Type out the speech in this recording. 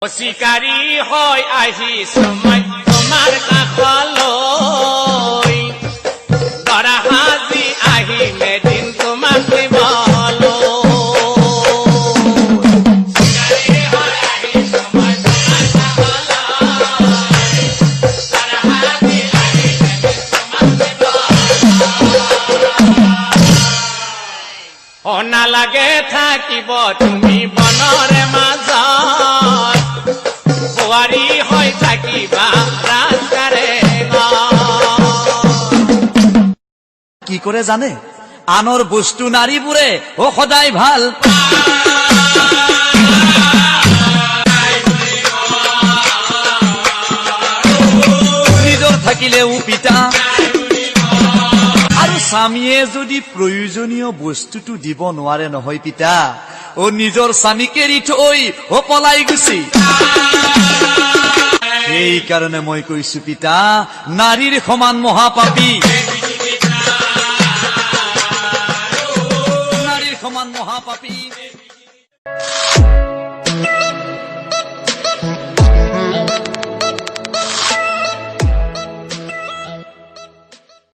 শিকাৰী হৈ আহিছো মই তোমাৰ কাষলৈ দৰা সাজি আহিম এদিন তোমাক নিবলৈ শিকাৰী হৈ আহিছো মই তোমাৰ কাষলৈ দৰা সাজি আহিম এদিন তোমাক নিবলৈ নালাগে থাকিব তুমি বনৰে মাজত বোৱাৰী হৈ থাকিবা ৰাজকাৰে কি কৰে জানে আনৰ বস্তু নাৰীবোৰে ও সদায় ভাল নিজৰ থাকিলেও পিতা আৰু স্বামীয়ে যদি প্ৰয়োজনীয় বস্তুটো দিব নোৱাৰে নহয় পিতা ও নিজৰ স্বামীকে এৰি থৈ ও পলাই গুচি এই কাৰণে মই কৈছো পিতা নাৰীৰ সমান মহাপাপী নাৰীৰ সমান মহাপাপী